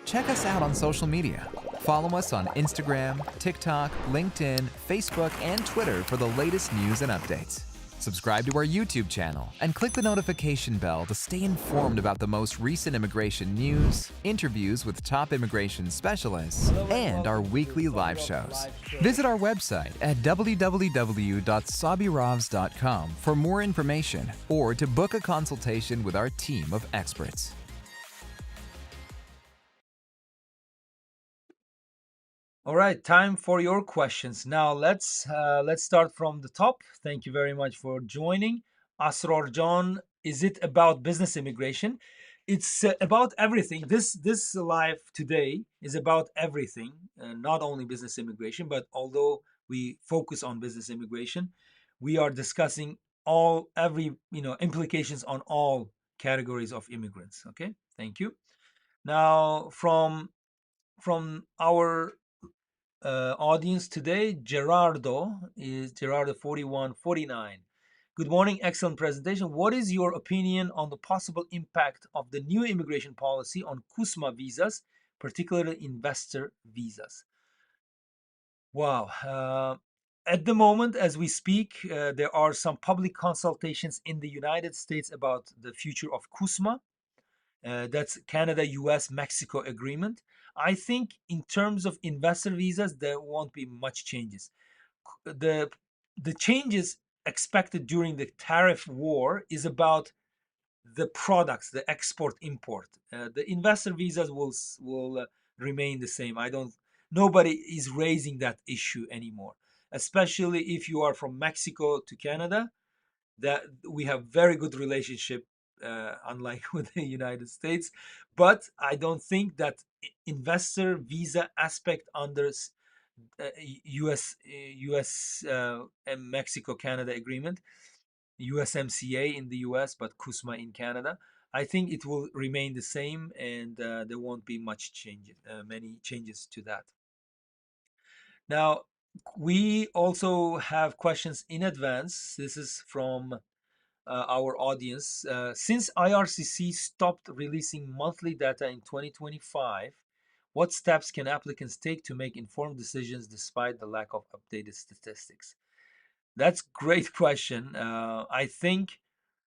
Check us out on social media. Follow us on Instagram, TikTok, LinkedIn, Facebook, and Twitter for the latest news and updates. Subscribe to our YouTube channel and click the notification bell to stay informed about the most recent immigration news, interviews with top immigration specialists, and our weekly live shows. Visit our website at www.sobirovs.com for more information or to book a consultation with our team of experts. All right, time for your questions. Now let's start from the top. Thank you very much for joining. Asror John, is it about business immigration? It's about everything. This live today is about everything, not only business immigration, but although we focus on business immigration, we are discussing every implications on all categories of immigrants. Okay, thank you. Now from our audience today, Gerardo 4149. Good morning, excellent presentation. What is your opinion on the possible impact of the new immigration policy on CUSMA visas, particularly investor visas? Wow. At the moment, as we speak, there are some public consultations in the United States about the future of CUSMA. That's Canada, US, Mexico agreement. I think in terms of investor visas, there won't be much changes. The changes expected during the tariff war is about the products, the export import. The investor visas will remain the same. Nobody is raising that issue anymore. Especially if you are from Mexico to Canada, that we have very good relationship, unlike with the United States. But I don't think that investor visa aspect under US and Mexico Canada agreement, USMCA in the US, but CUSMA in Canada. I think it will remain the same, and there won't be many changes to that. Now, we also have questions in advance. This is from our audience. Since IRCC stopped releasing monthly data in 2025, what steps can applicants take to make informed decisions despite the lack of updated statistics? That's a great question. I think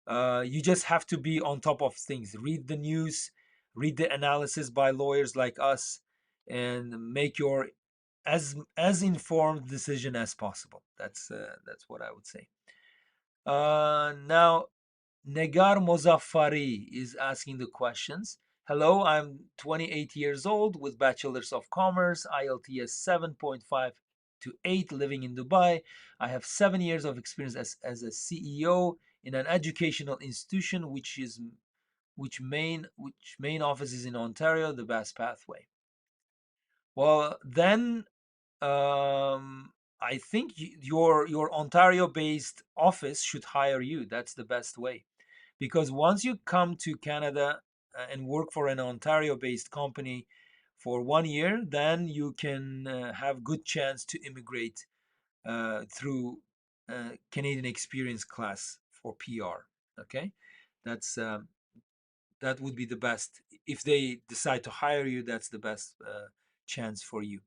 you just have to be on top of things. Read the news, read the analysis by lawyers like us, and make your as informed decision as possible. That's what I would say. Now, Negar Mozaffari is asking the questions. Hello, I'm 28 years old with Bachelor's of Commerce, IELTS 7.5 to 8, living in Dubai. I have 7 years of experience as a CEO in an educational institution, which main office is in Ontario, the best pathway. Well, then I think your Ontario-based office should hire you. That's the best way, because once you come to Canada and work for an Ontario-based company for 1 year, then you can have good chance to immigrate through Canadian Experience class for PR. Okay, that's that would be the best. If they decide to hire you, that's the best chance for you.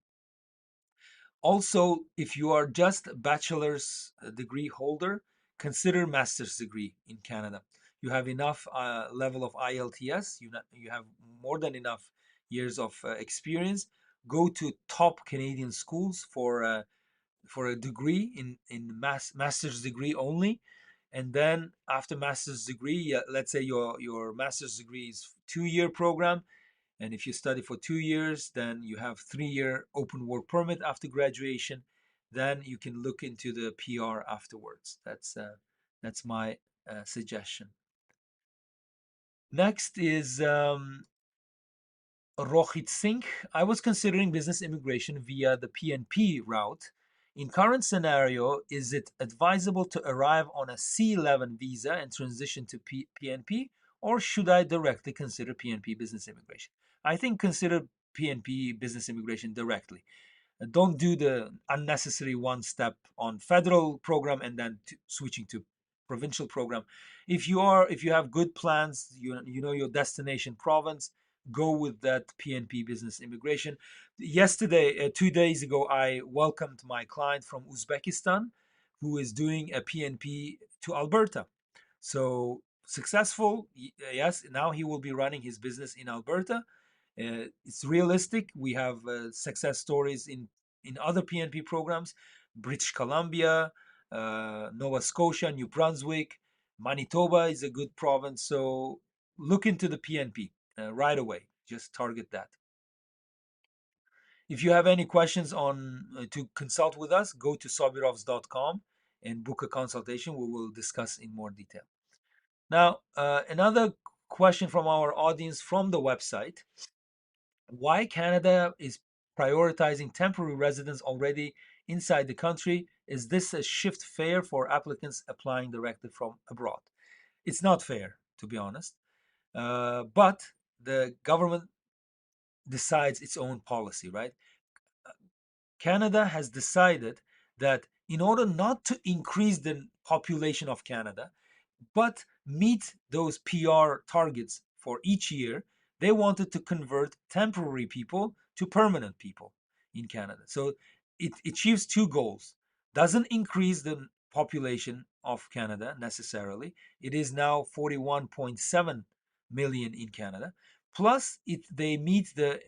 Also, if you are just a bachelor's degree holder, consider master's degree in Canada. You have enough level of IELTS, you have more than enough years of experience. Go to top Canadian schools for a degree in master's degree only. And then after master's degree, let's say your master's degree is 2-year program, and if you study for 2 years, then you have 3-year open work permit after graduation. Then you can look into the PR afterwards. That's my suggestion. Next is Rohit Singh. I was considering business immigration via the PNP route. In current scenario, is it advisable to arrive on a C11 visa and transition to PNP, or should I directly consider PNP business immigration? I think consider PNP business immigration directly. Don't do the unnecessary one step on federal program and then switching to provincial program. If you have good plans, you know your destination province, go with that PNP business immigration. Yesterday, 2 days ago, I welcomed my client from Uzbekistan who is doing a PNP to Alberta. So successful, yes. Now he will be running his business in Alberta. It's realistic. We have success stories in other PNP programs, British Columbia, Nova Scotia, New Brunswick, Manitoba is a good province. So look into the PNP right away. Just target that. If you have any questions on to consult with us, go to sobirovs.com and book a consultation. We will discuss in more detail. Now, another question from our audience from the website: why Canada is prioritizing temporary residents already inside the country? Is this a shift fair for applicants applying directly from abroad? It's not fair, to be honest. But the government decides its own policy, right? Canada has decided that in order not to increase the population of Canada, but meet those PR targets for each year, they wanted to convert temporary people to permanent people in Canada. So it achieves two goals. Doesn't increase the population of Canada necessarily. It is now 41.7 million in Canada. Plus, they meet the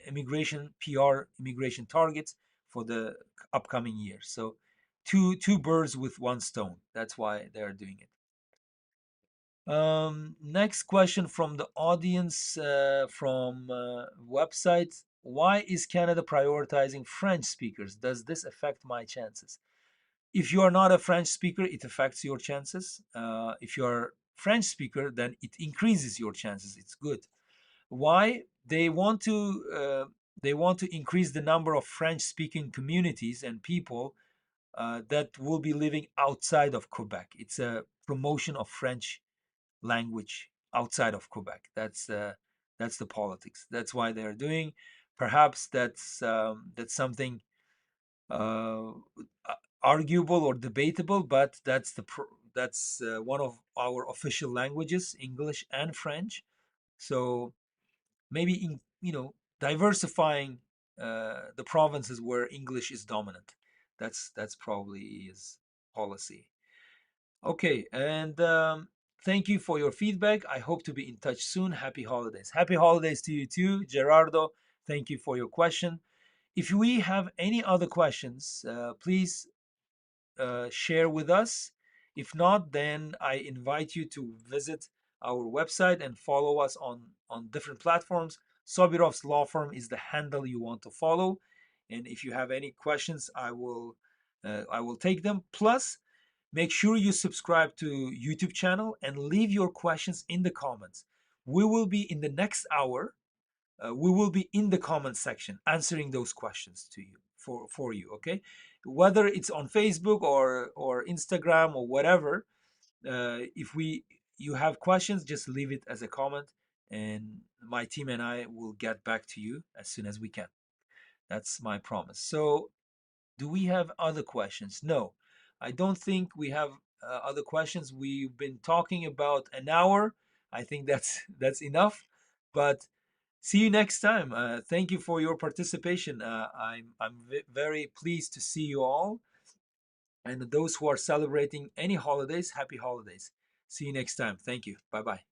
PR immigration targets for the upcoming years. So two birds with one stone. That's why they're doing it. Next question from the audience from website: why is Canada prioritizing French speakers? Does this affect my chances? If you are not a French speaker, it affects your chances. If you are French speaker, then it increases your chances. It's good. Why? They want to increase the number of French speaking communities and people that will be living outside of Quebec. It's a promotion of French language outside of Quebec. That's the politics. That's why they are doing. Perhaps that's something uh, arguable or debatable, but that's one of our official languages, English and French. So maybe diversifying the provinces where English is dominant. That's probably his policy. Okay, and thank you for your feedback. I hope to be in touch soon. Happy holidays. Happy holidays to you too, Gerardo. Thank you for your question. If we have any other questions, please share with us. If not, then I invite you to visit our website and follow us on different platforms. Sobirov's Law Firm is the handle you want to follow. And if you have any questions, I will take them. Plus, make sure you subscribe to YouTube channel and leave your questions in the comments. We will be in the next hour. We will be in the comment section answering those questions to you for you. Okay, whether it's on Facebook or Instagram or whatever. If we you have questions, just leave it as a comment, and my team and I will get back to you as soon as we can. That's my promise. So do we have other questions? No, I don't think we have other questions. We've been talking about an hour. I think that's enough. But see you next time. Thank you for your participation. I'm very pleased to see you all, and those who are celebrating any holidays, happy holidays. See you next time. Thank you. Bye bye.